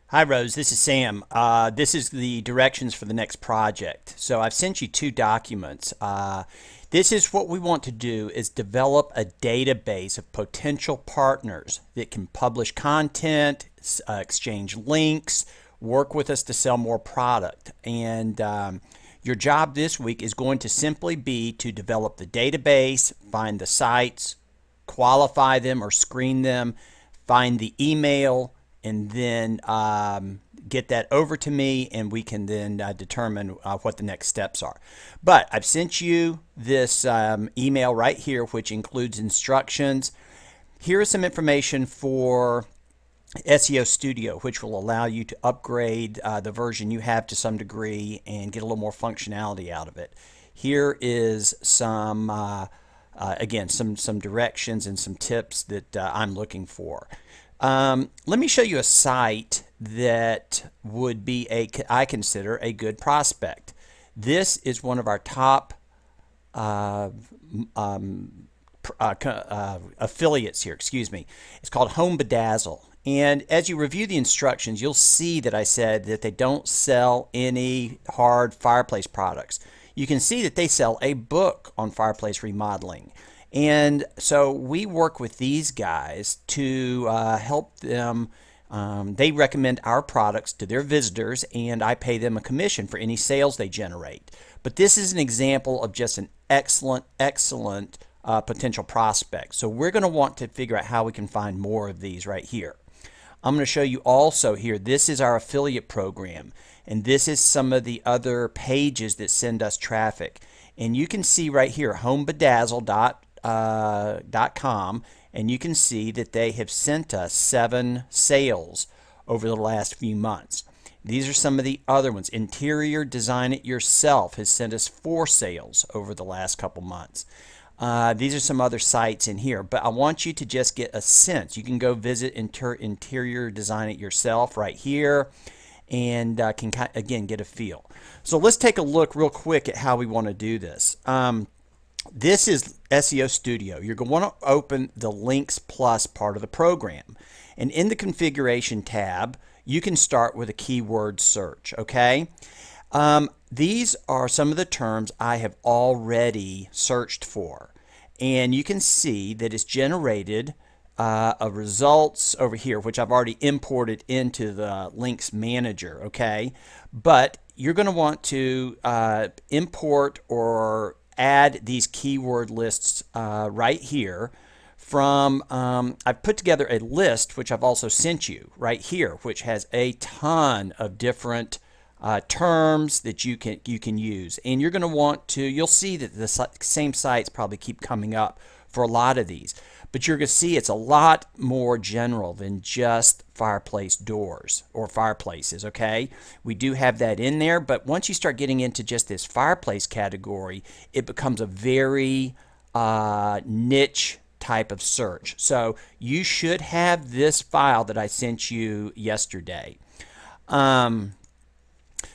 Hi Rose, this is Sam. This is the directions for the next project. So I've sent you two documents. This is what we want to do is develop a database of potential partners that can publish content, exchange links, work with us to sell more product. And your job this week is going to simply be to develop the database, find the sites, qualify them or screen them, find the email, and then get that over to me, and we can then determine what the next steps are. But I've sent you this email right here, which includes instructions. Here is some information for SEO Studio, which will allow you to upgrade the version you have to some degree and get a little more functionality out of it. Here is some again, some directions and some tips that I'm looking for. Let me show you a site that would be I consider a good prospect. This is one of our top affiliates here. Excuse me. It's called Home Bedazzle. And as you review the instructions, you'll see that I said that they don't sell any hard fireplace products. You can see that they sell a book on fireplace remodeling. And so we work with these guys to help them. They recommend our products to their visitors, and I pay them a commission for any sales they generate. But this is an example of just an excellent potential prospect. So we're going to want to figure out how we can find more of these right here. I'm going to show you also here, this is our affiliate program, and this is some of the other pages that send us traffic. And you can see right here, homebedazzle.com, and you can see that they have sent us 7 sales over the last few months. These are some of the other ones. Interior Design It Yourself has sent us 4 sales over the last couple months. These are some other sites in here, but I want you to just get a sense. You can go visit Interior Design It Yourself right here, and can again get a feel. So let's take a look real quick at how we want to do this. This is SEO Studio. You're going to want to open the Links Plus part of the program, and in the configuration tab you can start with a keyword search. Okay, these are some of the terms I have already searched for, and you can see that it's generated results over here, which I've already imported into the links manager. Okay, but you're going to want to import or add these keyword lists right here from I've put together a list, which I've also sent you right here, which has a ton of different terms that you can use. And you're going to want to, you'll see that the same sites probably keep coming up for a lot of these, but you're going to see it's a lot more general than just fireplace doors or fireplaces. Okay, we do have that in there, but once you start getting into just this fireplace category, it becomes a very niche type of search. So you should have this file that I sent you yesterday.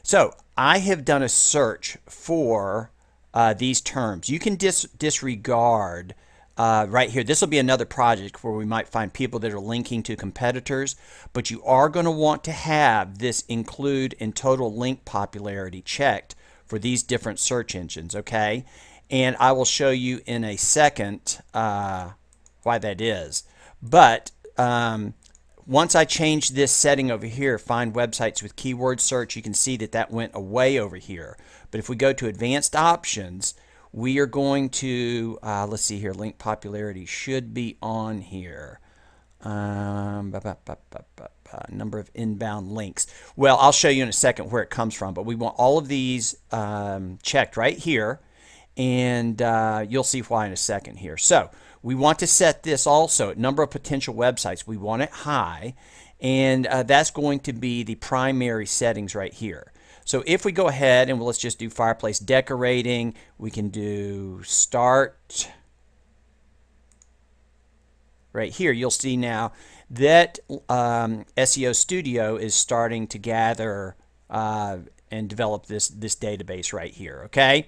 So I have done a search for these terms. You can disregard right here. This will be another project where we might find people that are linking to competitors, but you are going to want to have this include and total link popularity checked for these different search engines. Okay, and I will show you in a second why that is. But once I change this setting over here, find websites with keyword search, you can see that that went away over here. But if we go to advanced options, we are going to, let's see here, link popularity should be on here. Number of inbound links. Well, I'll show you in a second where it comes from, but we want all of these checked right here, and you'll see why in a second here. So we want to set this also at number of potential websites. We want it high, and that's going to be the primary settings right here. So if we go ahead and let's just do fireplace decorating, we can do start right here. You'll see now that SEO Studio is starting to gather and develop this database right here. Okay.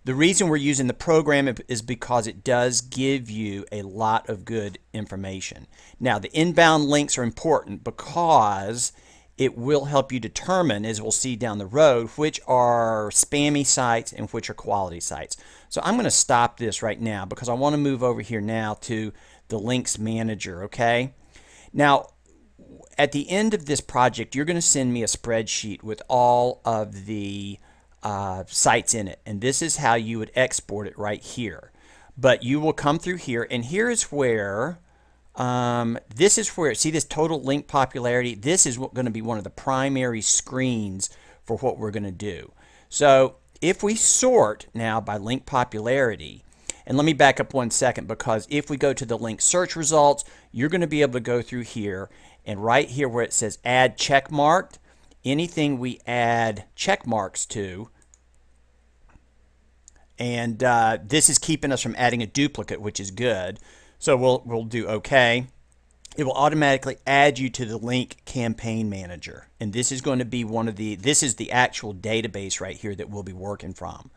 The reason we're using the program is because it does give you a lot of good information. Now, the inbound links are important because it will help you determine, as we'll see down the road, which are spammy sites and which are quality sites. So I'm going to stop this right now because I want to move over here now to the links manager, okay? Now, at the end of this project, you're going to send me a spreadsheet with all of the sites in it, and this is how you would export it right here. But you will come through here, and here is where see this total link popularity? This is going to be one of the primary screens for what we're going to do. So if we sort now by link popularity, and let me back up 1 second, because if we go to the link search results, you're going to be able to go through here, and right here where it says add check marked, anything we add check marks to, and this is keeping us from adding a duplicate, which is good. So we'll do OK. It will automatically add you to the link campaign manager, and this is going to be this is the actual database right here that we'll be working from.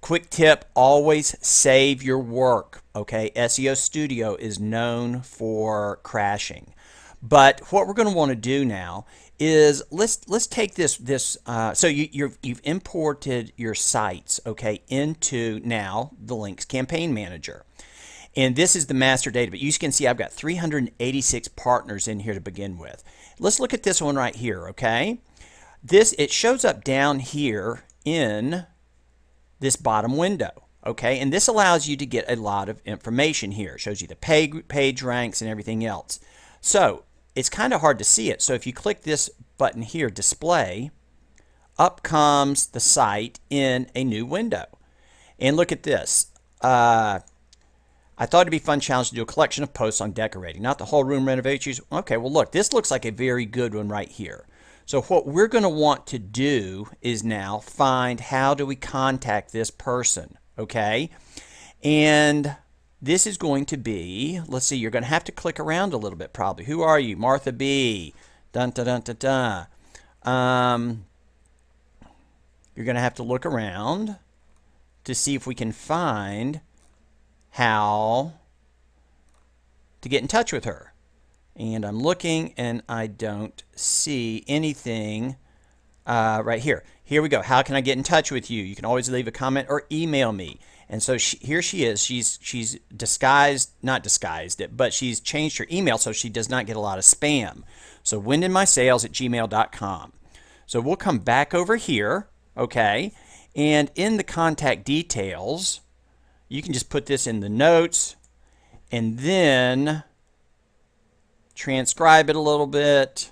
Quick tip, always save your work, okay? SEO Studio is known for crashing. But what we're going to want to do now is let's take this so you've imported your sites, okay, into now the links campaign manager. And this is the master data, but you can see I've got 386 partners in here to begin with. Let's look at this one right here, okay? It shows up down here in this bottom window, okay? And this allows you to get a lot of information here. It shows you the page ranks and everything else. So it's kind of hard to see it. So if you click this button here, display, up comes the site in a new window. And look at this. I thought it'd be a fun challenge to do a collection of posts on decorating, not the whole room renovations. Okay, well look, this looks like a very good one right here. So what we're going to want to do is now find how do we contact this person, okay? And this is going to be, let's see, you're going to have to click around a little bit probably. Who are you? Martha B. Dun, dun, dun, dun, dun. You're going to have to look around to see if we can find how to get in touch with her. And I'm looking and I don't see anything right here. Here we go. How can I get in touch with you? You can always leave a comment or email me. And so here she is. She's disguised, not disguised it, but she's changed her email so she does not get a lot of spam. So wyndonmysales@gmail.com. So we'll come back over here, okay? And in the contact details, you can just put this in the notes and then transcribe it a little bit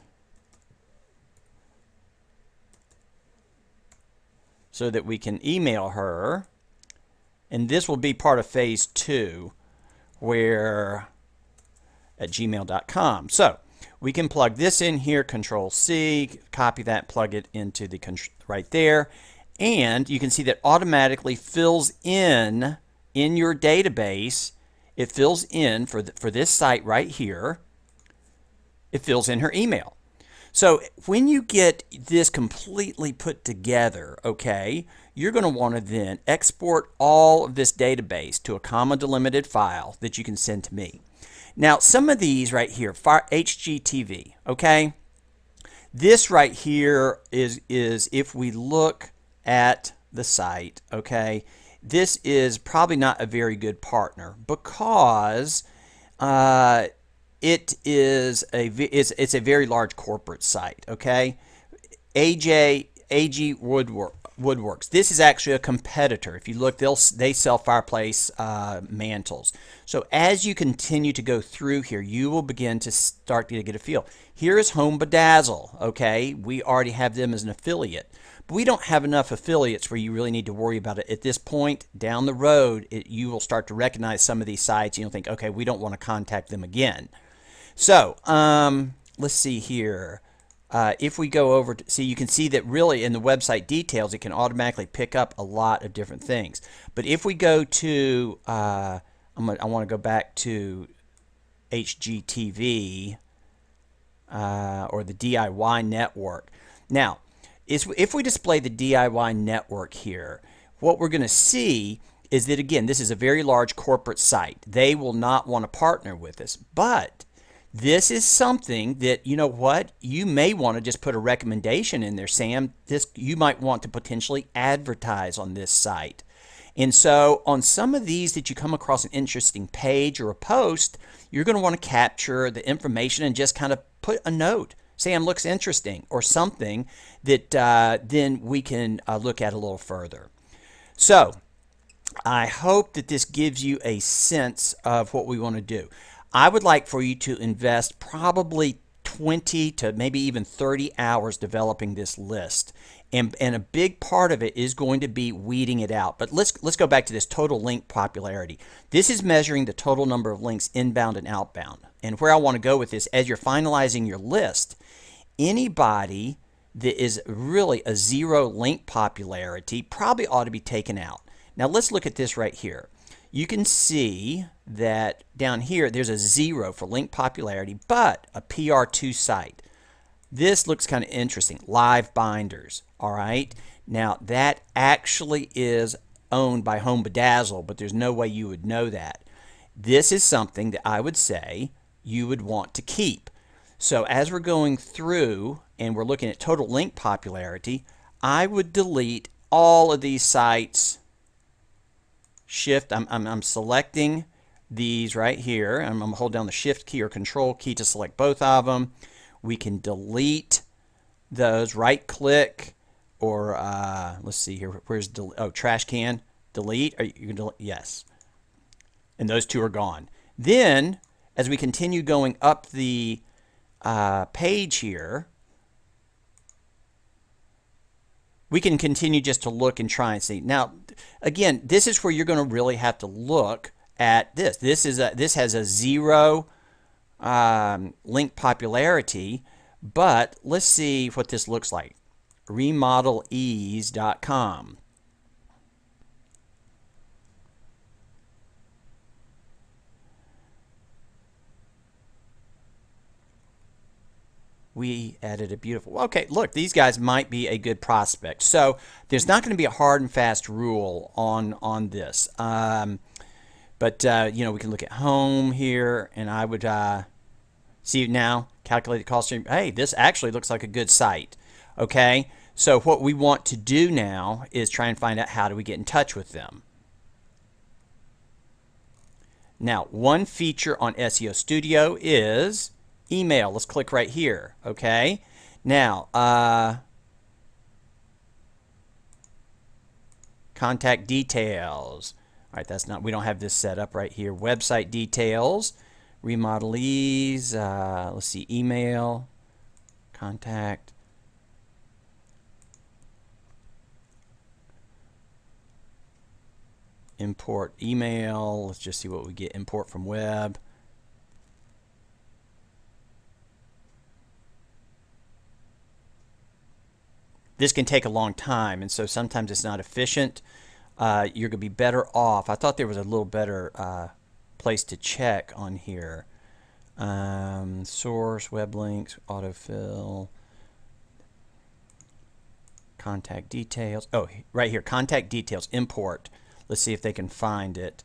so that we can email her. And this will be part of phase 2 where at gmail.com. So we can plug this in here, Control C, copy that, plug it into the right there. And you can see that automatically fills in your database. It fills in for this site right here. It fills in her email. So when you get this completely put together, okay, you're going to want to then export all of this database to a comma delimited file that you can send to me. Now, some of these right here, HGTV, okay, this right here is if we look at the site, okay, this is probably not a very good partner because it's a very large corporate site, okay? AG Woodworks. This is actually a competitor. If you look, they sell fireplace mantles. So as you continue to go through here, you will begin to start to get a feel. Here is Home Bedazzle, okay? We already have them as an affiliate. But we don't have enough affiliates where you really need to worry about it. At this point, down the road, you will start to recognize some of these sites and you'll think, okay, we don't want to contact them again. So let's see here. If we go over to see, you can see that really in the website details, it can automatically pick up a lot of different things. But if we go to, I want to go back to HGTV or the DIY network. Now, if we display the DIY network here, what we're going to see is that, again, this is a very large corporate site. They will not want to partner with us, but this is something that, you know what, you may want to just put a recommendation in there, Sam. You might want to potentially advertise on this site. And so on some of these that you come across an interesting page or a post, you're going to want to capture the information and just kind of put a note. Sam, looks interesting, or something that then we can look at a little further. So I hope that this gives you a sense of what we want to do. I would like for you to invest probably 20 to maybe even 30 hours developing this list. And a big part of it is going to be weeding it out. But let's go back to this total link popularity. This is measuring the total number of links inbound and outbound. And where I want to go with this, as you're finalizing your list, anybody that is really a zero link popularity probably ought to be taken out. Now let's look at this right here. You can see that down here there's a 0 for link popularity, but a PR2 site. This looks kind of interesting. Live binders. All right. Now that actually is owned by Home Bedazzle, but there's no way you would know that. This is something that I would say you would want to keep. So as we're going through and we're looking at total link popularity, I would delete all of these sites. Shift, I'm selecting these right here. I'm going to hold down the Shift key or Control key to select both of them. We can delete those, right click, or let's see here, where's trash can, delete, you can delete, yes. And those two are gone. Then as we continue going up the page here, we can continue just to look and try and see. Now, again, this is where you're going to really have to look at this. This has a 0 link popularity, but let's see what this looks like. remodelease.com. We added a beautiful, okay, look, these guys might be a good prospect. So there's not going to be a hard and fast rule on this. But you know, we can look at home here, and I would see now, calculate the cost. Hey, this actually looks like a good site. Okay, so what we want to do now is try and find out how do we get in touch with them. Now, one feature on SEO Studio is email. Let's click right here. Okay, now contact details. All right, that's not, we don't have this set up right here. Website details, remodelease, let's see, email, contact, import email. Let's just see what we get. Import from web. This can take a long time, and so sometimes it's not efficient. You're going to be better off. I thought there was a little better place to check on here. Source, web links, autofill, contact details. Oh, right here, contact details, import. Let's see if they can find it.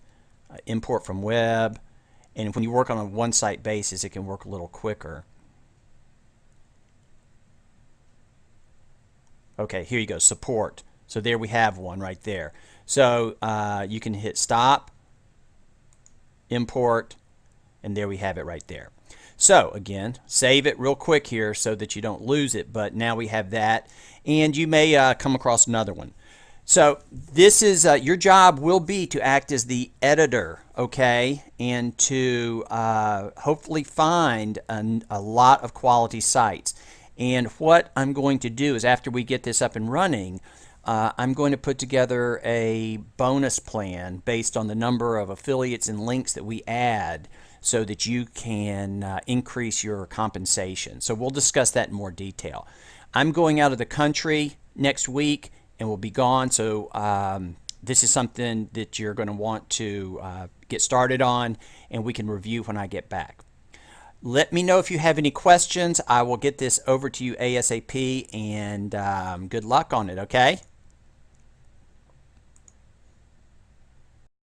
Import from web. And when you work on a one-site basis, it can work a little quicker. Okay, here you go, support. So there we have one right there. So you can hit stop, import, and there we have it right there. So again, save it real quick here so that you don't lose it, but now we have that, and you may come across another one. So this is your job will be to act as the editor, okay, and to hopefully find a lot of quality sites. And what I'm going to do is, after we get this up and running, I'm going to put together a bonus plan based on the number of affiliates and links that we add so that you can increase your compensation. So we'll discuss that in more detail. I'm going out of the country next week and will be gone, so this is something that you're going to want to get started on, and we can review when I get back. Let me know if you have any questions. I will get this over to you ASAP, and good luck on it, okay?